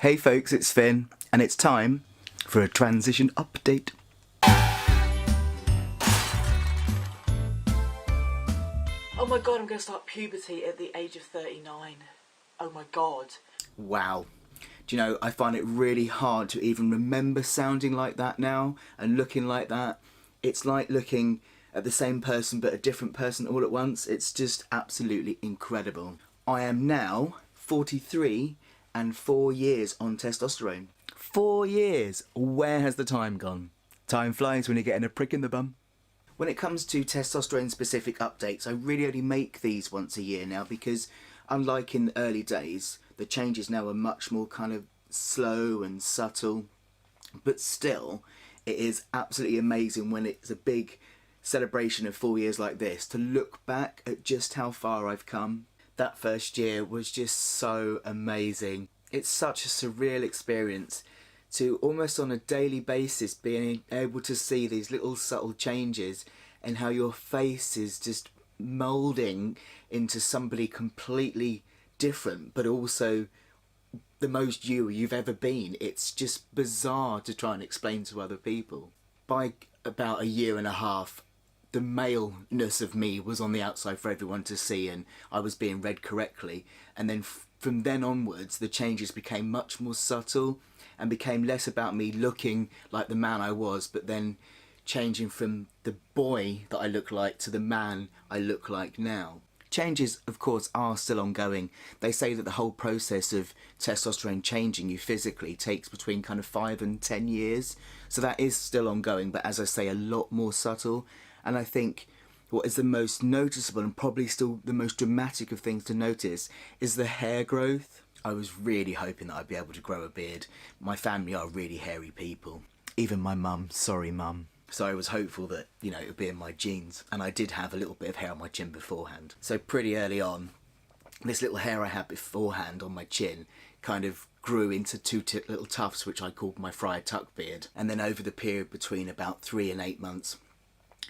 Hey folks, it's Finn, and it's time for a transition update. Oh my god, I'm going to start puberty at the age of 39. Oh my god. Wow. Do you know, I find it really hard to even remember sounding like that now and looking like that. It's like looking at the same person but a different person all at once. It's just absolutely incredible. I am now 43 and 4 years on testosterone. 4 years! Where has the time gone? Time flies when you're getting a prick in the bum. When it comes to testosterone specific updates, I really only make these once a year now because unlike in the early days, the changes now are much more kind of slow and subtle. But still, it is absolutely amazing when it's a big celebration of 4 years like this to look back at just how far I've come. That first year was just so amazing. It's such a surreal experience to almost on a daily basis being able to see these little subtle changes and how your face is just moulding into somebody completely different but also the most you've ever been. It's just bizarre to try and explain to other people. By about a year and a half, the maleness of me was on the outside for everyone to see and I was being read correctly, and then from then onwards the changes became much more subtle and became less about me looking like the man I was, but then changing from the boy that I look like to the man I look like now. Changes, of course, are still ongoing. They say that the whole process of testosterone changing you physically takes between kind of 5 and 10 years. So that is still ongoing, but as I say, a lot more subtle. And I think what is the most noticeable and probably still the most dramatic of things to notice is the hair growth. I was really hoping that I'd be able to grow a beard. My family are really hairy people. Even my mum, sorry mum. So I was hopeful that, you know, it would be in my genes. And I did have a little bit of hair on my chin beforehand. So pretty early on, this little hair I had beforehand on my chin kind of grew into two little tufts, which I called my Friar Tuck beard. And then over the period between about 3 and 8 months,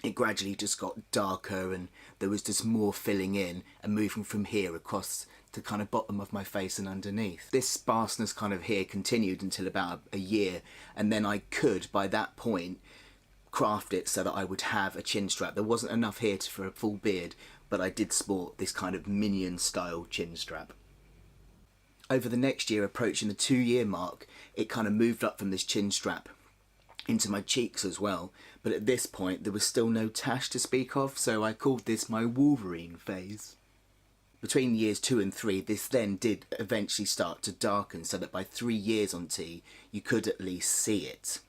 it gradually just got darker and there was just more filling in and moving from here across the kind of bottom of my face and underneath. This sparseness kind of here continued until about a year, and then I could, by that point, craft it so that I would have a chin strap. There wasn't enough here for a full beard, but I did sport this kind of minion style chin strap. Over the next year, approaching the 2-year mark, it kind of moved up from this chin strap into my cheeks as well, but at this point there was still no tash to speak of, so I called this my Wolverine phase. Between years 2 and 3, this then did eventually start to darken so that by 3 years on T you could at least see it.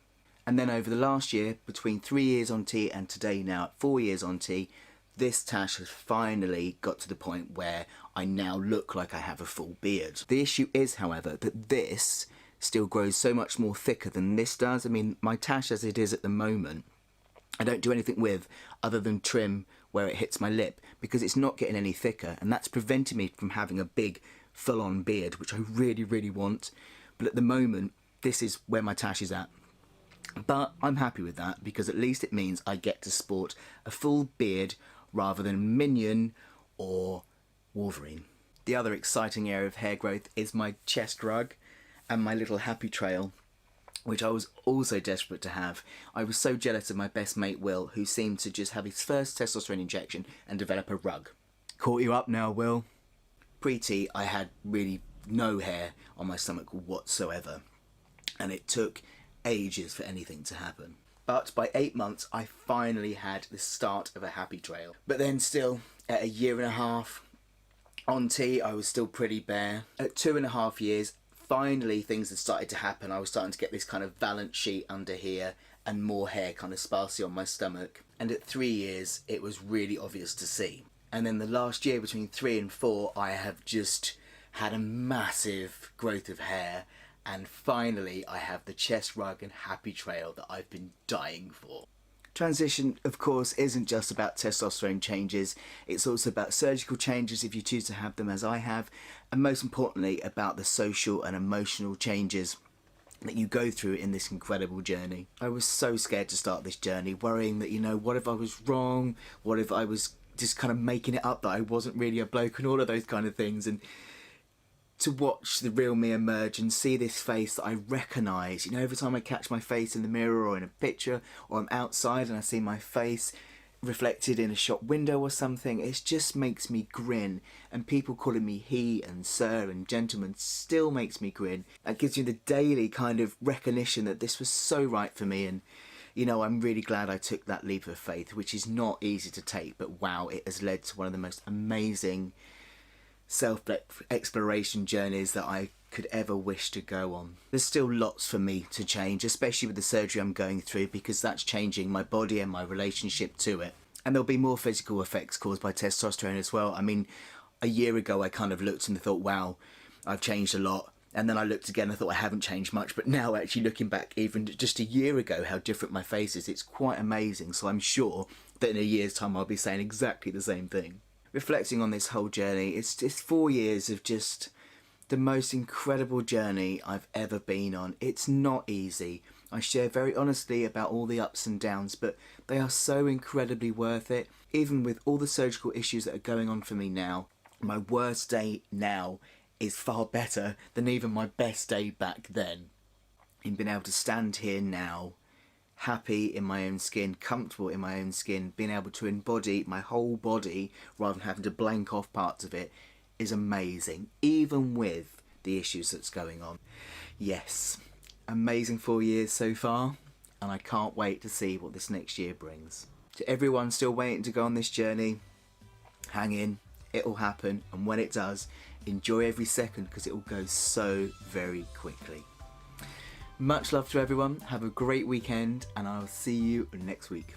And then over the last year, between 3 years on T and today now at 4 years on T, this tash has finally got to the point where I now look like I have a full beard. The issue is, however, that this still grows so much more thicker than this does. I mean, my tash as it is at the moment, I don't do anything with other than trim where it hits my lip because it's not getting any thicker, and that's preventing me from having a big full-on beard, which I really, really want. But at the moment, this is where my tash is at. But I'm happy with that because at least it means I get to sport a full beard rather than Minion or Wolverine. The other exciting area of hair growth is my chest rug and my little happy trail, which I was also desperate to have. I was so jealous of my best mate Will, who seemed to just have his first testosterone injection and develop a rug. Caught you up now, Will. Pre-T, I had really no hair on my stomach whatsoever, and it took ages for anything to happen. But by 8 months, I finally had the start of a happy trail. But then still, at a year and a half on T, I was still pretty bare. At 2.5 years, finally things had started to happen. I was starting to get this kind of valance sheet under here and more hair kind of sparsely on my stomach. And at 3 years, it was really obvious to see. And then the last year, between 3 and 4, I have just had a massive growth of hair. And finally, I have the chest rug and happy trail that I've been dying for. Transition, of course, isn't just about testosterone changes. It's also about surgical changes if you choose to have them, as I have, and most importantly about the social and emotional changes that you go through in this incredible journey. I was so scared to start this journey, worrying that, you know, what if I was wrong? What if I was just kind of making it up that I wasn't really a bloke and all of those kind of things? And to watch the real me emerge and see this face that I recognise. You know, every time I catch my face in the mirror or in a picture, or I'm outside and I see my face reflected in a shop window or something, it just makes me grin. And people calling me he and sir and gentleman still makes me grin. That gives you the daily kind of recognition that this was so right for me. And you know, I'm really glad I took that leap of faith, which is not easy to take, but wow, it has led to one of the most amazing self-exploration journeys that I could ever wish to go on. There's still lots for me to change, especially with the surgery I'm going through, because that's changing my body and my relationship to it. And there'll be more physical effects caused by testosterone as well. I mean, a year ago I kind of looked and thought, wow, I've changed a lot. And then I looked again and I thought I haven't changed much. But now actually looking back even just a year ago, how different my face is, it's quite amazing. So I'm sure that in a year's time I'll be saying exactly the same thing. Reflecting on this whole journey, it's 4 years of just the most incredible journey I've ever been on. It's not easy. I share very honestly about all the ups and downs, but they are so incredibly worth it. Even with all the surgical issues that are going on for me now, my worst day now is far better than even my best day back then. In being able to stand here now, happy in my own skin, comfortable in my own skin, being able to embody my whole body rather than having to blank off parts of it is amazing, even with the issues that's going on. Yes, amazing 4 years so far, and I can't wait to see what this next year brings. To everyone still waiting to go on this journey, hang in, it'll happen, and when it does, enjoy every second because it will go so very quickly. Much love to everyone, have a great weekend, and I'll see you next week.